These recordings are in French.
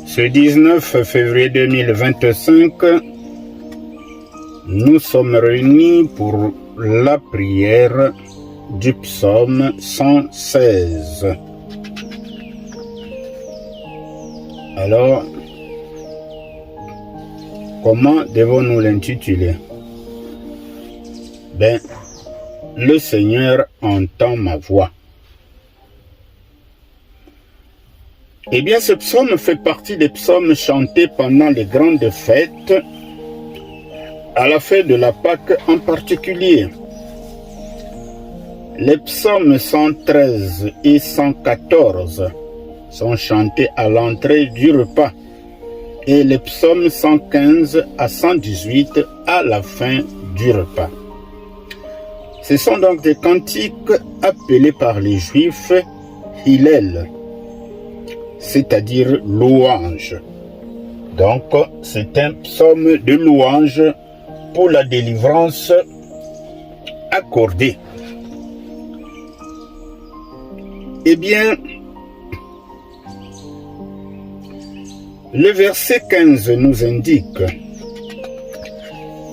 Ce 19 février 2025, nous sommes réunis pour la prière du psaume 116. Alors, comment devons-nous l'intituler? Le Seigneur entend ma voix. Eh bien, ce psaume fait partie des psaumes chantés pendant les grandes fêtes, à la fête de la Pâque en particulier. Les psaumes 113 et 114 sont chantés à l'entrée du repas et les psaumes 115 à 118 à la fin du repas. Ce sont donc des cantiques appelés par les Juifs Hillel, c'est-à-dire louange. Donc, c'est un psaume de louange pour la délivrance accordée. Eh bien, le verset 15 nous indique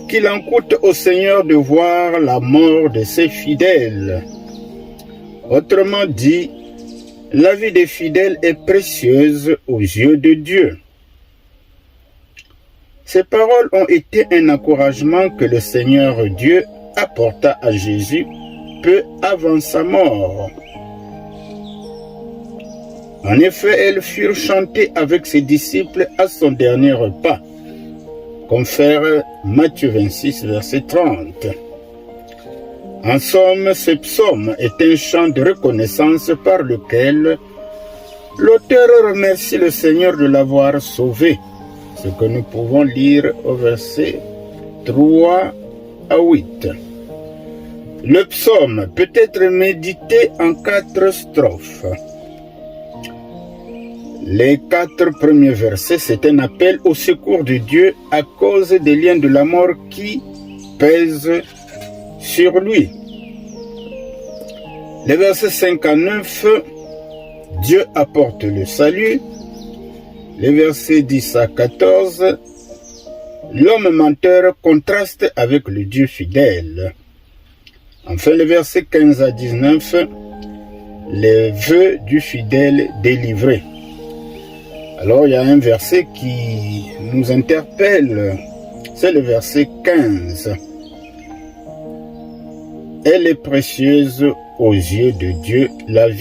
qu'il en coûte au Seigneur de voir la mort de ses fidèles. Autrement dit, la vie des fidèles est précieuse aux yeux de Dieu. Ces paroles ont été un encouragement que le Seigneur Dieu apporta à Jésus peu avant sa mort. En effet, elles furent chantées avec ses disciples à son dernier repas. Confère Matthieu 26, verset 30. En somme, ce psaume est un chant de reconnaissance par lequel l'auteur remercie le Seigneur de l'avoir sauvé. Ce que nous pouvons lire au verset 3 à 8. Le psaume peut être médité en 4 strophes. Les 4 premiers versets, c'est un appel au secours de Dieu à cause des liens de la mort qui pèsent sur lui. Les versets 5 à 9, Dieu apporte le salut. Les versets 10 à 14, l'homme menteur contraste avec le Dieu fidèle. Enfin, les versets 15 à 19, les vœux du fidèle délivré. Alors, il y a un verset qui nous interpelle, c'est le verset 15. Elle est précieuse aux yeux de Dieu, la vie